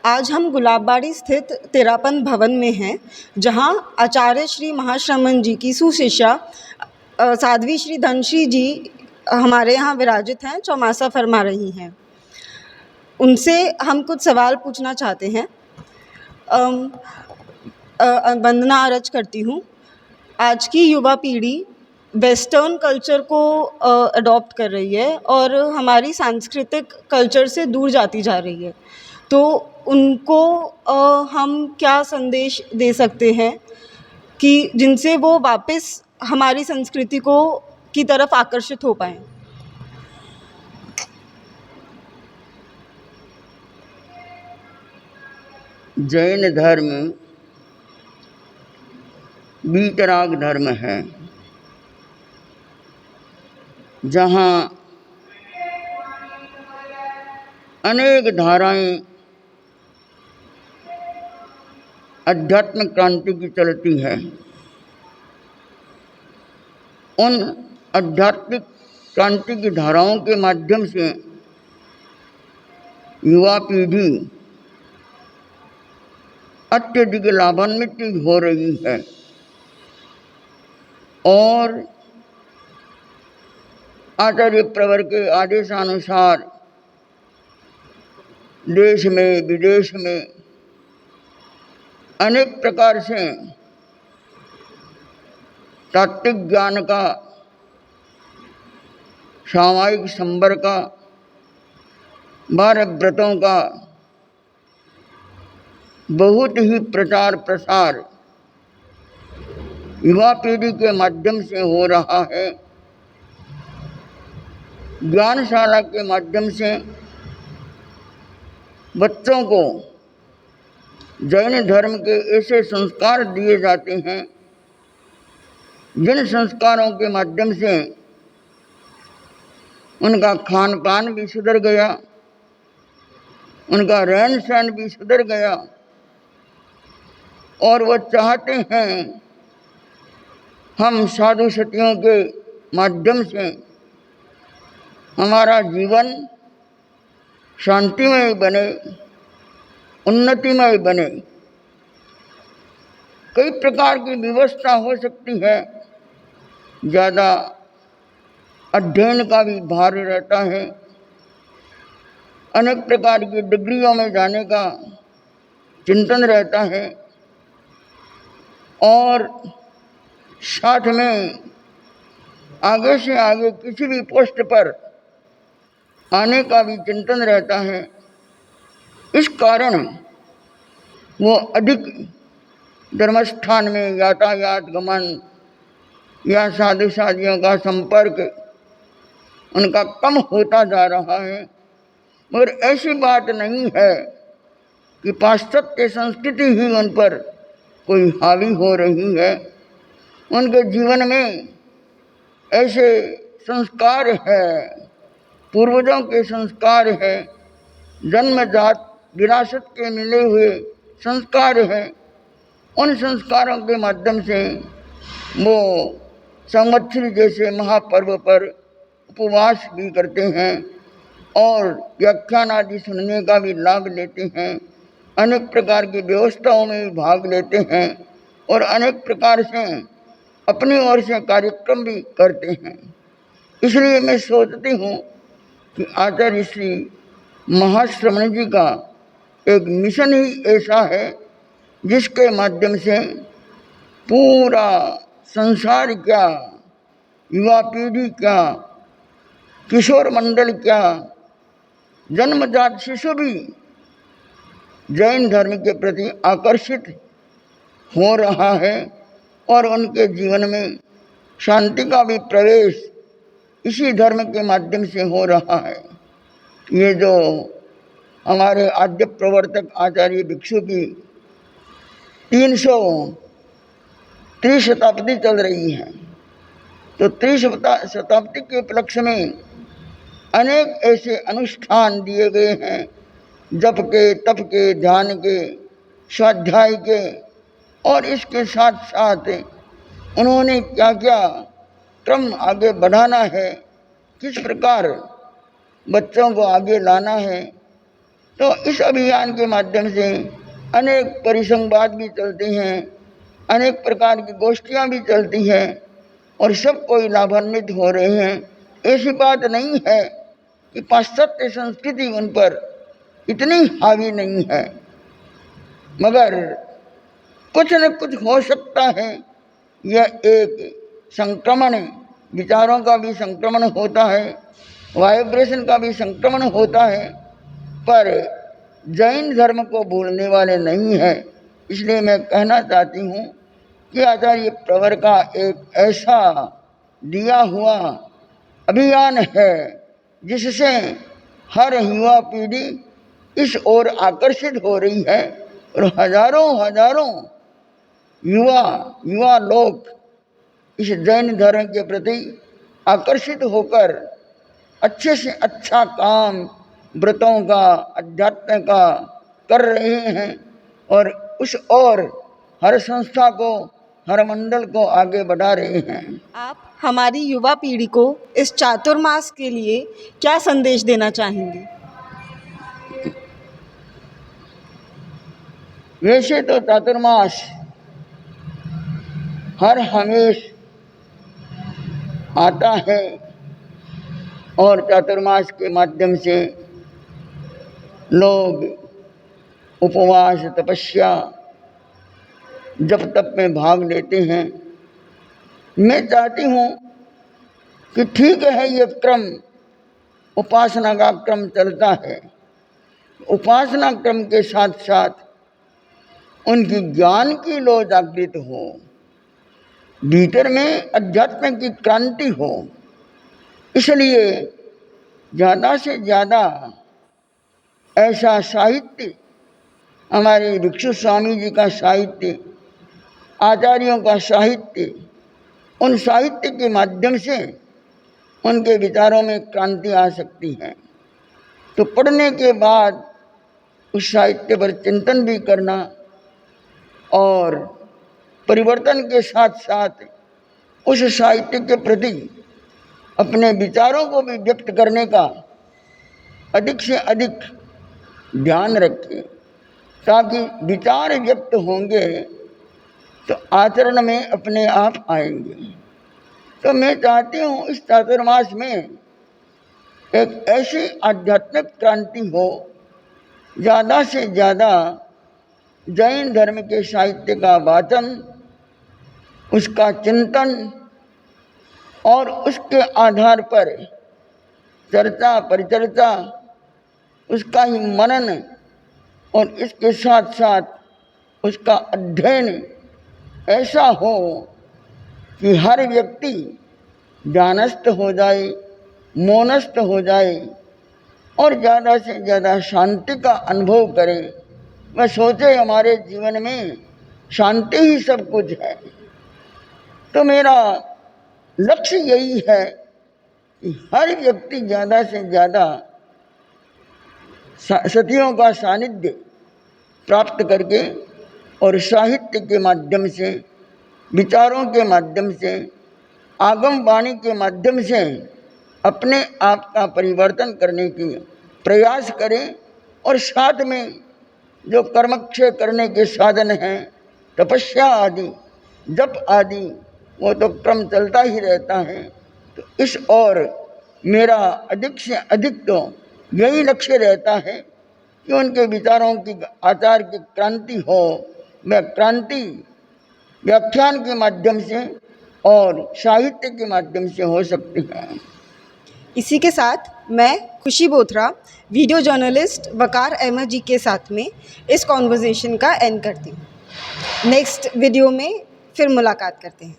आज हम गुलाबबाड़ी स्थित तेरापंथ भवन में हैं, जहां आचार्य श्री महाश्रमण जी की सुशिष्या साध्वी श्री धनश्री जी हमारे यहाँ विराजित हैं, चौमासा फरमा रही हैं। उनसे हम कुछ सवाल पूछना चाहते हैं। वंदना अर्ज करती हूँ। आज की युवा पीढ़ी वेस्टर्न कल्चर को अडॉप्ट कर रही है और हमारी सांस्कृतिक कल्चर से दूर जाती जा रही है, तो उनको हम क्या संदेश दे सकते हैं कि जिनसे वो वापस हमारी संस्कृति को की तरफ आकर्षित हो पाएं? जैन धर्म वीतराग धर्म है, जहाँ अनेक धाराएं अध्यात्म क्रांति की चलती है। उन आध्यात्मिक क्रांति की धाराओं के माध्यम से युवा पीढ़ी अत्यधिक लाभान्वित हो रही है और आचार्य प्रवर के आदेशानुसार देश में विदेश में अनेक प्रकार से तात्विक ज्ञान का, सामायिक संबर का, 12 व्रतों का बहुत ही प्रचार प्रसार युवा पीढ़ी के माध्यम से हो रहा है। ज्ञानशाला के माध्यम से बच्चों को जैन धर्म के ऐसे संस्कार दिए जाते हैं जिन संस्कारों के माध्यम से उनका खान पान भी सुधर गया, उनका रहन सहन भी सुधर गया और वह चाहते हैं हम साधु सतियों के माध्यम से हमारा जीवन शांतिमय बने, उन्नतिमय बने। कई प्रकार की व्यवस्था हो सकती है, ज़्यादा अध्ययन का भी भार रहता है, अनेक प्रकार की डिग्रियों में जाने का चिंतन रहता है और साथ में आगे से आगे किसी भी पोस्ट पर आने का भी चिंतन रहता है। इस कारण वो अधिक धर्मस्थान में यातायात गमन या साधु साधियों का संपर्क उनका कम होता जा रहा है। मगर ऐसी बात नहीं है कि पाश्चात्य संस्कृति ही उन पर कोई हावी हो रही है। उनके जीवन में ऐसे संस्कार है, पूर्वजों के संस्कार है, जन्मजात विरासत के मिले हुए संस्कार हैं। उन संस्कारों के माध्यम से वो संवत्सरी जैसे महापर्व पर उपवास भी करते हैं और व्याख्यान आदि सुनने का भी लाभ लेते हैं, अनेक प्रकार की व्यवस्थाओं में भी भाग लेते हैं और अनेक प्रकार से अपनी ओर से कार्यक्रम भी करते हैं। इसलिए मैं सोचती हूँ कि आचार्य श्री महाश्रमण जी का एक मिशन ही ऐसा है जिसके माध्यम से पूरा संसार क्या, युवा पीढ़ी क्या, किशोर मंडल क्या, जन्मजात शिशु भी जैन धर्म के प्रति आकर्षित हो रहा है और उनके जीवन में शांति का भी प्रवेश इसी धर्म के माध्यम से हो रहा है। ये जो हमारे आद्य प्रवर्तक आचार्य भिक्षु की 303 शताब्दी चल रही है, तो 30 शताब्दी के उपलक्ष्य में अनेक ऐसे अनुष्ठान दिए गए हैं, जप के, तप के, ध्यान के, स्वाध्याय के, और इसके साथ साथ उन्होंने क्या क्या क्रम आगे बढ़ाना है, किस प्रकार बच्चों को आगे लाना है, तो इस अभियान के माध्यम से अनेक परिसंवाद भी चलते हैं, अनेक प्रकार की गोष्ठियाँ भी चलती हैं और सब कोई लाभान्वित हो रहे हैं। ऐसी बात नहीं है कि पाश्चात्य संस्कृति उन पर इतनी हावी नहीं है, मगर कुछ न कुछ हो सकता है। यह एक संक्रमण, विचारों का भी संक्रमण होता है, वाइब्रेशन का भी संक्रमण होता है, पर जैन धर्म को भूलने वाले नहीं है। इसलिए मैं कहना चाहती हूँ कि आचार्य प्रवर का एक ऐसा दिया हुआ अभियान है जिससे हर युवा पीढ़ी इस ओर आकर्षित हो रही है और हजारों युवा लोग इस जैन धर्म के प्रति आकर्षित होकर अच्छे से अच्छा काम व्रतों का, अध्यात्म का कर रहे हैं और उस ओर हर संस्था को, हर मंडल को आगे बढ़ा रहे हैं। आप हमारी युवा पीढ़ी को इस चातुर्मास के लिए क्या संदेश देना चाहेंगे? वैसे तो चातुर्मास हर हमेश आता है और चातुर्मास के माध्यम से लोग उपवास, तपस्या, जप तप में भाग लेते हैं। मैं चाहती हूँ कि ठीक है, ये क्रम उपासना का क्रम चलता है, उपासना क्रम के साथ साथ उनकी ज्ञान की लो जागृत हो, भीतर में अध्यात्म की क्रांति हो। इसलिए ज़्यादा से ज़्यादा ऐसा साहित्य, हमारे भिक्षु स्वामी जी का साहित्य, आचार्यों का साहित्य, उन साहित्य के माध्यम से उनके विचारों में क्रांति आ सकती है। तो पढ़ने के बाद उस साहित्य पर चिंतन भी करना और परिवर्तन के साथ साथ उस साहित्य के प्रति अपने विचारों को भी व्यक्त करने का अधिक से अधिक ध्यान रखें, ताकि विचार व्यक्त होंगे तो आचरण में अपने आप आएंगे। तो मैं चाहती हूँ इस चातुर्मास में एक ऐसी आध्यात्मिक क्रांति हो, ज़्यादा से ज़्यादा जैन धर्म के साहित्य का वाचन, उसका चिंतन और उसके आधार पर चर्चा परिचर्चा, उसका ही मनन और इसके साथ साथ उसका अध्ययन ऐसा हो कि हर व्यक्ति ध्यानस्थ हो जाए, मौनस्थ हो जाए और ज़्यादा से ज़्यादा शांति का अनुभव करे। वह सोचे हमारे जीवन में शांति ही सब कुछ है। तो मेरा लक्ष्य यही है कि हर व्यक्ति ज़्यादा से ज़्यादा सतियों का सानिध्य प्राप्त करके और साहित्य के माध्यम से, विचारों के माध्यम से, आगम वाणी के माध्यम से अपने आप का परिवर्तन करने की प्रयास करें। और साथ में जो कर्मक्षय करने के साधन हैं, तपस्या आदि, जप आदि, वो तो क्रम चलता ही रहता है। तो इस ओर मेरा अधिक से अधिक तो यही लक्ष्य रहता है कि उनके विचारों की, आचार की क्रांति हो। वह क्रांति व्याख्यान के माध्यम से और साहित्य के माध्यम से हो सकती है। इसी के साथ मैं खुशी बोथरा, वीडियो जर्नलिस्ट वकार अहमद जी के साथ में इस कॉन्वर्सेशन का एंड करती हूँ। नेक्स्ट वीडियो में फिर मुलाकात करते हैं।